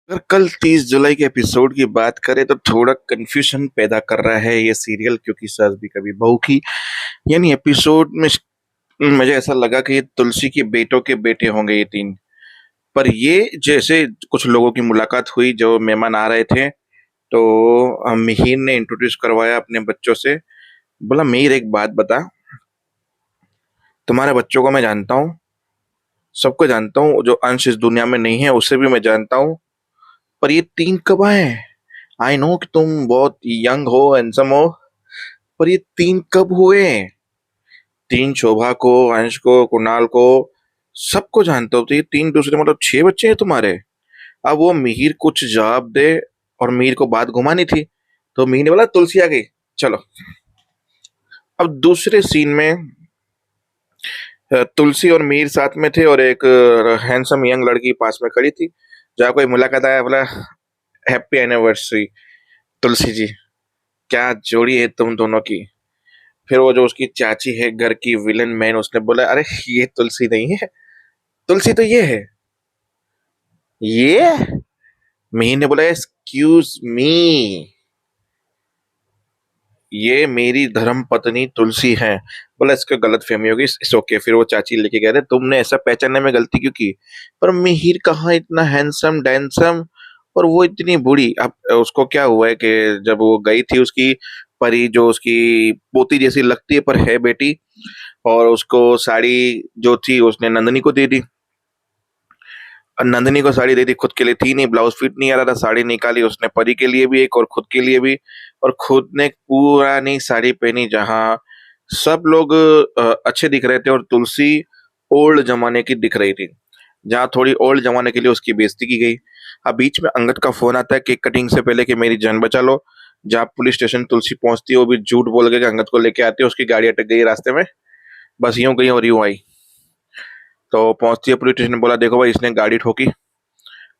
अगर कल 30 जुलाई के एपिसोड की बात करें तो थोड़ा कंफ्यूजन पैदा कर रहा है ये सीरियल, क्योंकि सास भी कभी बहू की यानी एपिसोड में मुझे ऐसा लगा कि ये तुलसी के बेटों के बेटे होंगे ये तीन। पर ये जैसे कुछ लोगों की मुलाकात हुई जो मेहमान आ रहे थे, तो मिहिर ने इंट्रोड्यूस करवाया अपने बच्चों से। बोला, मिहिर एक बात बता, तुम्हारे बच्चों को मैं जानता हूँ, सबको जानता हूँ, जो अंश इस दुनिया में नहीं है उसे भी मैं जानता हूँ। पर ये तीन कब आए? आई नो कि तुम बहुत यंग हो, हैंडसम हो, पर ये तीन कब हुए? तीन शोभा को, अंश को, कुणाल को, सबको जानते हो, तो ये तीन दूसरे मतलब छह बच्चे हैं तुम्हारे। अब वो मिहिर कुछ जवाब दे, और मिहिर को बात घुमानी थी, तो मिहिर ने बोला तुलसी आ गई, चलो। अब दूसरे सीन में तुलसी और मिहिर साथ में थे, और एक हैंडसम यंग लड़की पास में खड़ी थी। जहाँ कोई मुलाकात आया, बोला हैप्पी एनिवर्सरी तुलसी जी, क्या जोड़ी है तुम दोनों की। फिर वो जो उसकी चाची है घर की विलन मैन, उसने बोला अरे ये तुलसी नहीं है, तुलसी तो ये है। ये मिहिर ने बोला एक्सक्यूज मी, ये मेरी धर्म पत्नी तुलसी है। बोला इसको गलत फहमी होगी, इस ओके। फिर वो चाची लेके गए थे, तुमने ऐसा पहचानने में गलती क्यों की? पर मिहिर कहाँ इतना हैंडसम डैंसम, और वो इतनी बूढ़ी। अब उसको क्या हुआ है कि जब वो गई थी उसकी परी, जो उसकी पोती जैसी लगती है पर है बेटी, और उसको साड़ी जो थी उसने नंदनी को दे दी। और नंदनी को साड़ी दे दी, खुद के लिए थी नहीं, ब्लाउज फिट नहीं आ रहा था, साड़ी निकाली उसने परी के लिए भी एक और खुद के लिए भी। और खुद ने पूरा नहीं साड़ी पहनी, जहां सब लोग अच्छे दिख रहे थे और तुलसी ओल्ड जमाने की दिख रही थी, जहां थोड़ी ओल्ड जमाने के लिए उसकी बेइज्जती की गई। अब बीच में अंगद का फोन आता है केक कटिंग से पहले कि मेरी जान बचा लो। जहाँ पुलिस स्टेशन तुलसी पहुंचती है, वो भी झूठ बोल के अंगद को लेके आती है, उसकी गाड़ी अटक गई रास्ते में, बस यूं गई और यूं आई। तो पहुंचती है पुलिस स्टेशन, बोला देखो भाई, इसने गाड़ी ठोकी,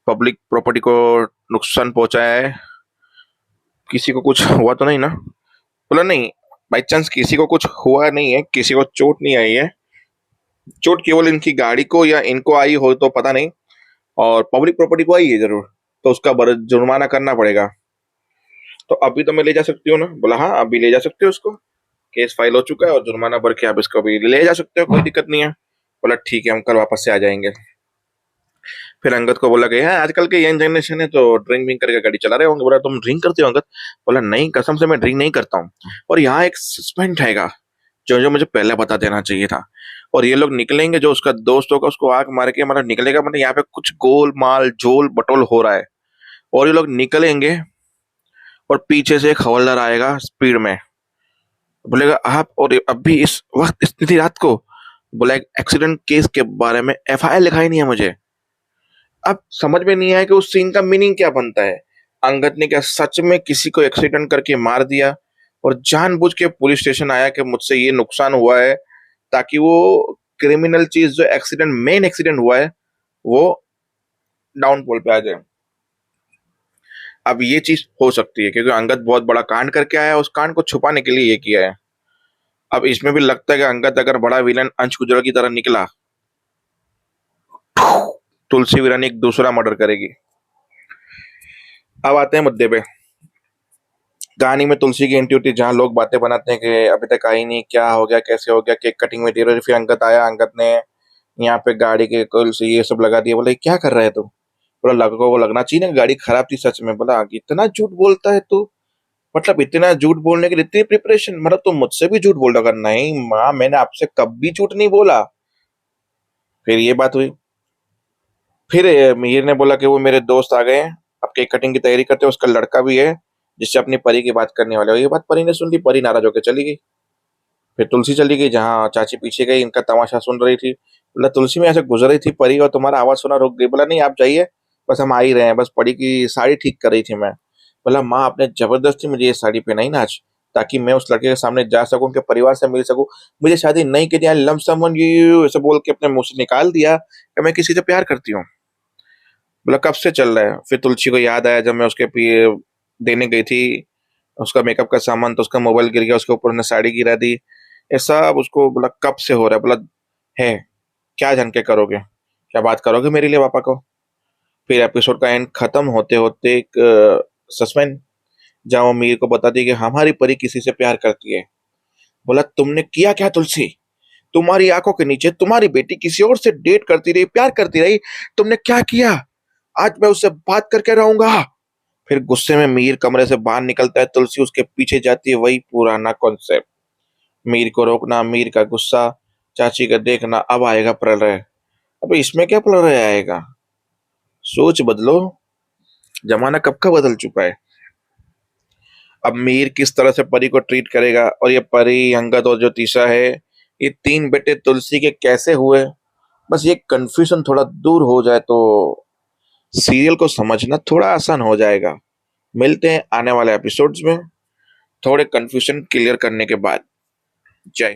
पब्लिक प्रॉपर्टी को नुकसान पहुंचाया है, किसी को कुछ हुआ तो नहीं ना? बोला नहीं, बाई चांस किसी को कुछ हुआ नहीं है, किसी को चोट नहीं आई है, चोट केवल इनकी गाड़ी को या इनको आई हो तो पता नहीं, और पब्लिक प्रॉपर्टी को आई है जरूर, तो उसका जुर्माना करना पड़ेगा। तो अभी तो मैं ले जा सकती हूँ ना? बोला हाँ, अभी ले जा सकते हो उसको, केस फाइल हो चुका है और जुर्माना भर के आप इसको भी ले जा सकते हो, कोई दिक्कत नहीं है। बोला ठीक है, हम कल वापस से आ जाएंगे। फिर अंगद को बोला कि हाँ, आजकल के यंग जनरेशन है तो ड्रिंक विंक करके गाड़ी चला रहे होंगे। बोला तुम ड्रिंक करते हो अंगद? बोला नहीं, कसम से मैं ड्रिंक नहीं करता हूँ। और यहाँ एक सस्पेंस हैगा जो जो मुझे पहले बता देना चाहिए था। और ये लोग निकलेंगे, जो उसका दोस्त होगा उसको आग मार के मतलब निकलेगा, मतलब यहाँ पे कुछ गोल माल झोल बटोल हो रहा है। और ये लोग निकलेंगे और पीछे से एक हवलदार आएगा स्पीड में, बोलेगा आप, और अभी इस वक्त इतनी रात को, बोला एक एक्सीडेंट केस के बारे में एफआईआर लिखाई नहीं है मुझे। अब समझ में नहीं आया कि उस सीन का मीनिंग क्या बनता है। अंगद ने क्या सच में किसी को एक्सीडेंट करके मार दिया और जानबूझ के पुलिस स्टेशन आया कि मुझसे ये नुकसान हुआ है, ताकि वो क्रिमिनल चीज जो एक्सीडेंट मेन एक्सीडेंट हुआ है वो डाउनफॉल पे आ जाए। अब ये चीज हो सकती है क्योंकि अंगद बहुत बड़ा कांड करके आया है, उस कांड को छुपाने के लिए ये किया है। अब इसमें भी लगता है कि अंगद अगर बड़ा विलन अंश गुजराल की तरह निकला, तुलसी वीरानी एक दूसरा मर्डर करेगी। अब आते हैं मुद्दे पे। कहानी में तुलसी की एंट्री होती है, जहाँ लोग बातें बनाते हैं कि अभी तक आई नहीं, क्या हो गया, कैसे हो गया, केक कटिंग में देर, फिर अंगद आया, अंगद ने यहाँ पे गाड़ी के तुलसी ये सब लगा दिया। बोला क्या कर रहा है तू? बोला लगो, को लगना चाहिए ना गाड़ी खराब थी सच में। बोला इतना झूठ बोलता है तू, मतलब इतना झूठ बोलने के लिए इतनी प्रिपरेशन, मतलब तुम मुझसे भी झूठ बोल रहा? नहीं माँ, मैंने आपसे कभी झूठ नहीं बोला। फिर ये बात हुई। फिर मीर ने बोला कि वो मेरे दोस्त आ गए हैं, अब केक कटिंग की तैयारी करते हैं, उसका लड़का भी है जिससे अपनी परी की बात करने वाले हो। ये बात परी ने सुन ली, परी नाराज होकर चली गई। फिर तुलसी चली गई, जहाँ चाची पीछे गई, इनका तमाशा सुन रही थी। बोला तुलसी में ऐसे गुजर रही थी परी और तुम्हारा आवाज सुना रुक गई। बोला नहीं आप जाइए, बस हम आ ही रहे हैं, बस परी की साड़ी ठीक कर रही थी मैं। बोला माँ, आपने जबरदस्ती मुझे ये साड़ी पहनाई ना आज, ताकि मैं उस लड़के के सामने जा सकूं, उनके परिवार से मिल सकूं। मुझे शादी नहीं की थी, लम समवन यू ऐसे बोल के अपने मुंह से निकाल दिया कि मैं किसी से प्यार करती हूँ। बोला कब से चल रहा है? फिर तुलसी को याद आया जब मैं उसके पिए देने गई थी उसका मेकअप का सामान, तो उसका मोबाइल गिर गया, उसके ऊपर उसने साड़ी गिरा दी। ये सब उसको बोला कब से हो रहा है? बोला है, क्या जान के करोगे, क्या बात करोगे मेरे लिए पापा को? फिर एपिसोड का एंड खत्म होते होते एक सस्पेंस, जहाँ वो मीर को बताती है कि हमारी परी किसी से प्यार करती है। बोला तुमने किया क्या तुलसी? तुम्हारी आंखों के नीचे तुम्हारी बेटी किसी और से डेट करती रही, प्यार करती रही, तुमने क्या किया? आज मैं उससे बात करके रहूंगा। फिर गुस्से में मीर कमरे से बाहर निकलता है, तुलसी उसके पीछे जाती है। वही पुराना कॉन्सेप्ट, मीर को रोकना, मीर का गुस्सा, चाची का देखना, अब आएगा प्रलय। अबे इसमें क्या प्रलय आएगा? सोच बदलो, जमाना कब का बदल चुका है। अब मीर किस तरह से परी को ट्रीट करेगा, और ये परी, अंगद और जो तीसरा है, ये तीन बेटे तुलसी के कैसे हुए, बस ये कंफ्यूजन थोड़ा दूर हो जाए तो सीरियल को समझना थोड़ा आसान हो जाएगा। मिलते हैं आने वाले एपिसोड्स में थोड़े कंफ्यूजन क्लियर करने के बाद। जय